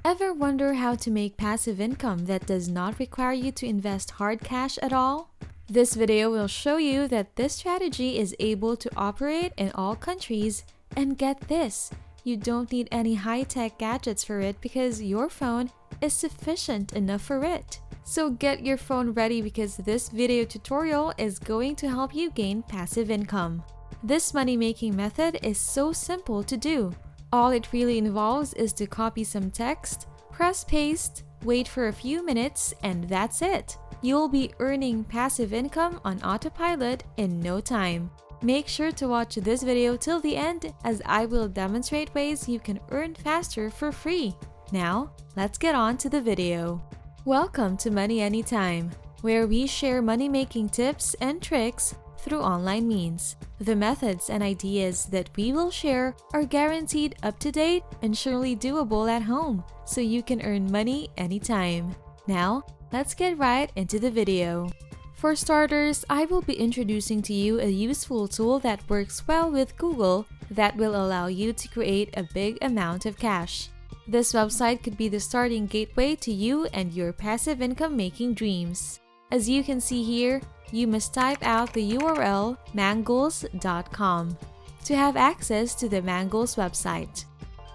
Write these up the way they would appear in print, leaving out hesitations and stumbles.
Ever wonder how to make passive income that does not require you to invest hard cash at all? This video will show you that this strategy is able to operate in all countries, and get this, you don't need any high-tech gadgets for it because your phone is sufficient enough for it. So get your phone ready because this video tutorial is going to help you gain passive income. This money-making method is so simple to do. All it really involves is to copy some text, press paste, wait for a few minutes, and that's it. You'll be earning passive income on autopilot in no time. Make sure to watch this video till the end as I will demonstrate ways you can earn faster for free. Now, let's get on to the video. Welcome to Money Anytime, where we share money-making tips and tricks through online means. The methods and ideas that we will share are guaranteed up-to-date and surely doable at home, so you can earn money anytime. Now, let's get right into the video. For starters, I will be introducing to you a useful tool that works well with Google that will allow you to create a big amount of cash. This website could be the starting gateway to you and your passive income making dreams. As you can see here, you must type out the URL mangles.com to have access to the Mangles website.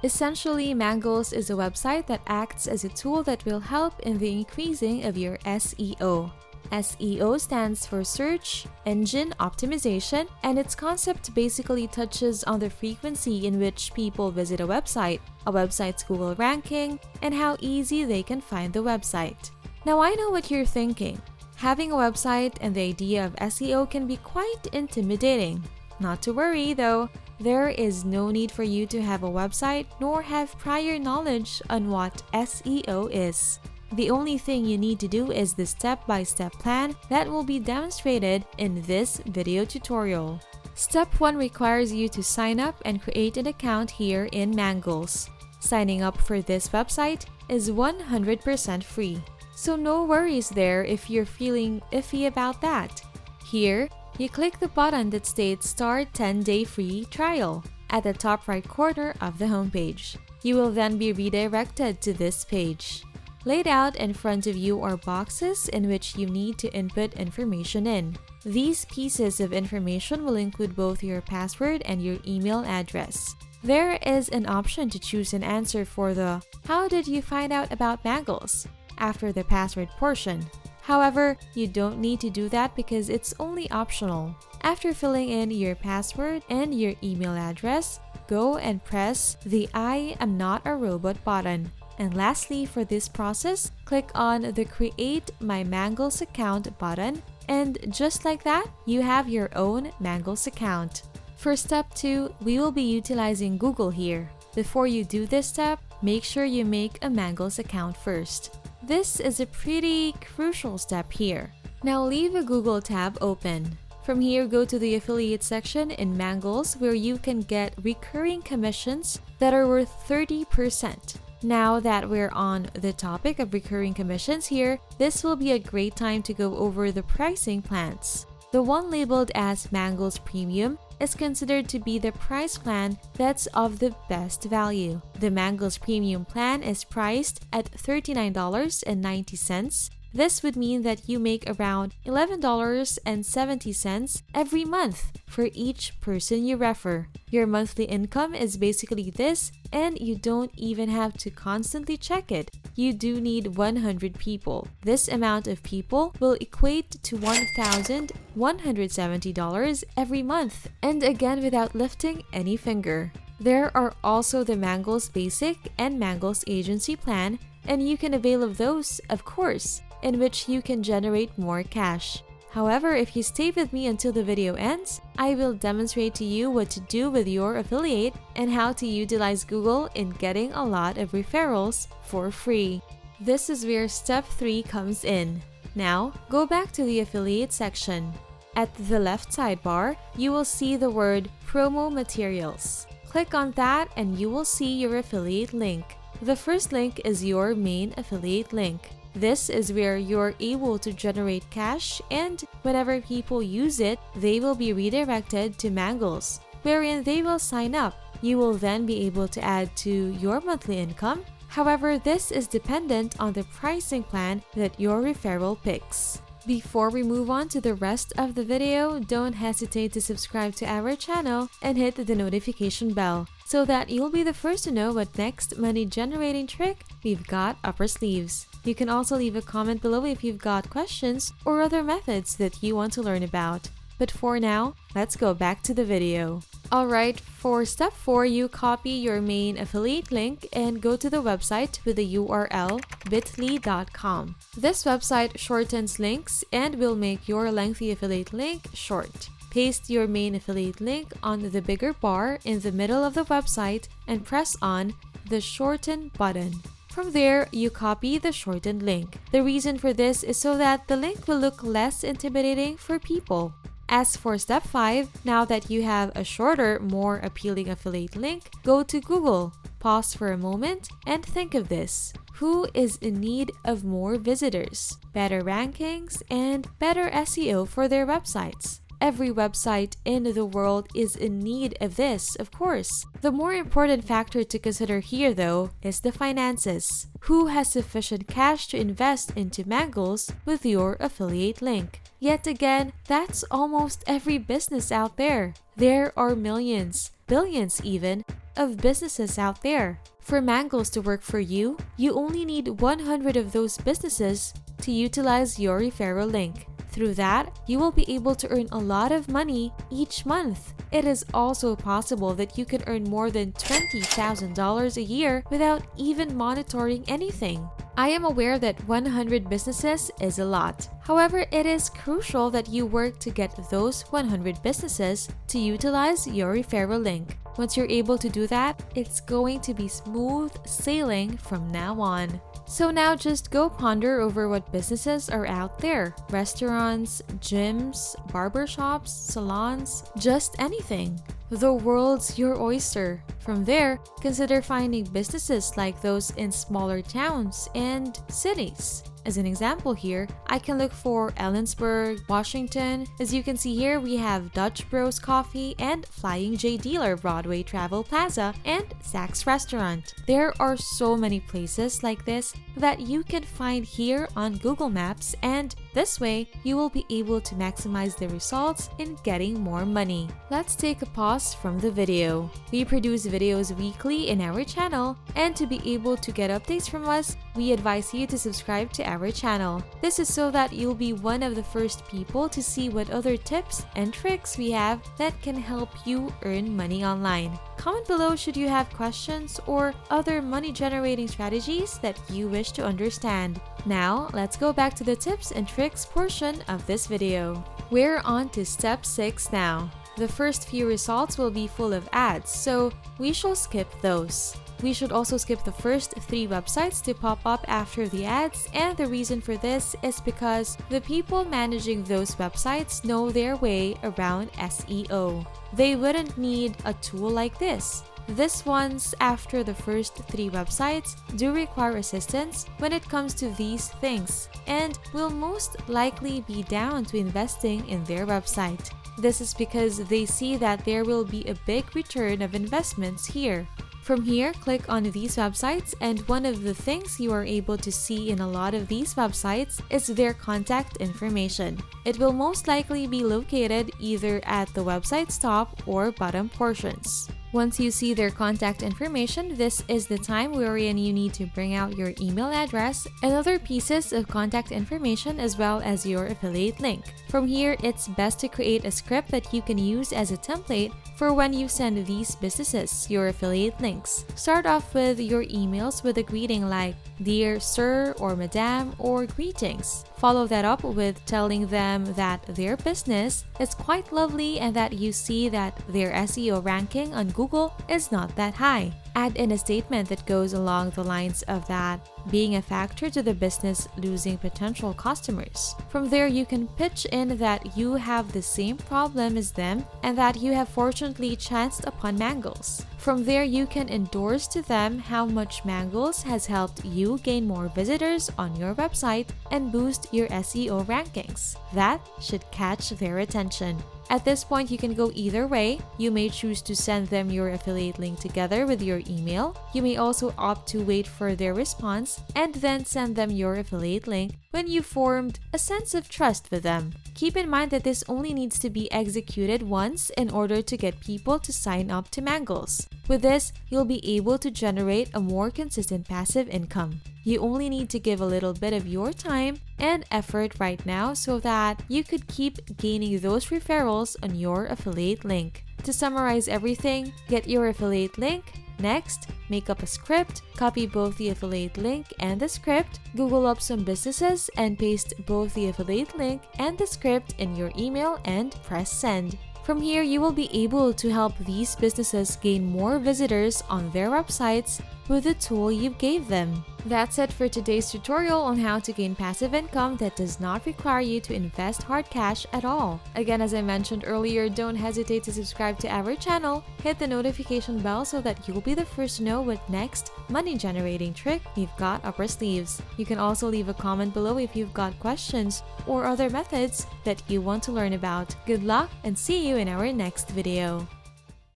Essentially, Mangles is a website that acts as a tool that will help in the increasing of your SEO. SEO stands for Search Engine Optimization, and its concept basically touches on the frequency in which people visit a website's Google ranking, and how easy they can find the website. Now I know what you're thinking. Having a website and the idea of SEO can be quite intimidating. Not to worry though, there is no need for you to have a website nor have prior knowledge on what SEO is. The only thing you need to do is the step-by-step plan that will be demonstrated in this video tutorial. Step 1 requires you to sign up and create an account here in Mangles. Signing up for this website is 100% free. So no worries there if you're feeling iffy about that. Here, you click the button that states Start 10-day free trial at the top right corner of the homepage. You will then be redirected to this page. Laid out in front of you are boxes in which you need to input information in. These pieces of information will include both your password and your email address. There is an option to choose an answer for the "How did you find out about Mangles?" after the password portion. However, you don't need to do that because it's only optional. After filling in your password and your email address, go and press the "I am not a robot" button. And lastly, for this process, click on the Create My Mangles Account button, and just like that, you have your own Mangles account. For step 2, we will be utilizing Google here. Before you do this step, make sure you make a Mangles account first. This is a pretty crucial step here. Now leave a Google tab open. From here, go to the affiliate section in Mangles where you can get recurring commissions that are worth 30%. Now that we're on the topic of recurring commissions here, this will be a great time to go over the pricing plans. The one labeled as Mangles Premium is considered to be the price plan that's of the best value. The Mangles Premium plan is priced at $39.90. This would mean that you make around $11.70 every month for each person you refer. Your monthly income is basically this, and you don't even have to constantly check it. You do need 100 people. This amount of people will equate to $1,170 every month, and again without lifting any finger. There are also the Mangles Basic and Mangles Agency plan, and you can avail of those, of course, in which you can generate more cash. However, if you stay with me until the video ends, I will demonstrate to you what to do with your affiliate and how to utilize Google in getting a lot of referrals for free. This is where step 3 comes in. Now, go back to the affiliate section. At the left sidebar, you will see the word Promo Materials. Click on that and you will see your affiliate link. The first link is your main affiliate link. This is where you're able to generate cash, and whenever people use it, they will be redirected to Mangles, wherein they will sign up. You will then be able to add to your monthly income However, this is dependent on the pricing plan that your referral picks. Before we move on to the rest of the video, don't hesitate to subscribe to our channel and hit the notification bell so that you'll be the first to know what next money generating trick we've got up our sleeves. You can also leave a comment below if you've got questions or other methods that you want to learn about. But for now, let's go back to the video. Alright, for step 4, you copy your main affiliate link and go to the website with the URL bit.ly.com. This website shortens links and will make your lengthy affiliate link short. Paste your main affiliate link on the bigger bar in the middle of the website and press on the shorten button. From there, you copy the shortened link. The reason for this is so that the link will look less intimidating for people. As for step 5, now that you have a shorter, more appealing affiliate link, go to Google, pause for a moment, and think of this. Who is in need of more visitors, better rankings, and better SEO for their websites? Every website in the world is in need of this, of course. The more important factor to consider here, though, is the finances. Who has sufficient cash to invest into Mangles with your affiliate link? Yet again, that's almost every business out there. There are millions, billions even, of businesses out there. For Mangles to work for you, you only need 100 of those businesses to utilize your referral link. Through that, you will be able to earn a lot of money each month. It is also possible that you can earn more than $20,000 a year without even monitoring anything. I am aware that 100 businesses is a lot. However, it is crucial that you work to get those 100 businesses to utilize your referral link. Once you're able to do that, it's going to be smooth sailing from now on. So now just go ponder over what businesses are out there. Restaurants, gyms, barbershops, salons, just anything. The world's your oyster. From there, consider finding businesses like those in smaller towns and cities. As an example here, I can look for Ellensburg, Washington. As you can see here, we have Dutch Bros Coffee and Flying J Dealer Broadway Travel Plaza and Zach's Restaurant. There are so many places like this that you can find here on Google Maps, and this way, you will be able to maximize the results in getting more money. Let's take a pause from the video. We produce videos weekly in our channel, and to be able to get updates from us, we advise you to subscribe to our channel. This is so that you'll be one of the first people to see what other tips and tricks we have that can help you earn money online. Comment below should you have questions or other money generating strategies that you wish to understand. Now, let's go back to the tips and tricks portion of this video. We're on to step 6 now. The first few results will be full of ads, so we shall skip those. We should also skip the first 3 websites to pop up after the ads, and the reason for this is because the people managing those websites know their way around SEO. They wouldn't need a tool like this. This ones after the first 3 websites do require assistance when it comes to these things and will most likely be down to investing in their website. This is because they see that there will be a big return of investments here. From here, click on these websites, and one of the things you are able to see in a lot of these websites is their contact information. It will most likely be located either at the website's top or bottom portions. Once you see their contact information, this is the time wherein you need to bring out your email address and other pieces of contact information as well as your affiliate link. From here, it's best to create a script that you can use as a template for when you send these businesses your affiliate links. Start off with your emails with a greeting like Dear Sir or Madam or Greetings. Follow that up with telling them that their business is quite lovely and that you see that their SEO ranking on Google is not that high. Add in a statement that goes along the lines of that being a factor to the business losing potential customers. From there, you can pitch in that you have the same problem as them and that you have fortunately chanced upon Mangles. From there, you can endorse to them how much Mangles has helped you gain more visitors on your website and boost your SEO rankings. That should catch their attention. At this point, you can go either way. You may choose to send them your affiliate link together with your email. You may also opt to wait for their response and then send them your affiliate link when you formed a sense of trust with them. Keep in mind that this only needs to be executed once in order to get people to sign up to Mangles. With this, you'll be able to generate a more consistent passive income. You only need to give a little bit of your time and effort right now so that you could keep gaining those referrals on your affiliate link. To summarize everything, get your affiliate link. Next, make up a script, copy both the affiliate link and the script, Google up some businesses and paste both the affiliate link and the script in your email and press send. From here, you will be able to help these businesses gain more visitors on their websites with the tool you gave them. That's it for today's tutorial on how to gain passive income that does not require you to invest hard cash at all. Again, as I mentioned earlier, don't hesitate to subscribe to our channel, hit the notification bell so that you'll be the first to know what next money generating trick we've got up our sleeves. You can also leave a comment below if you've got questions or other methods that you want to learn about. Good luck and see you in our next video.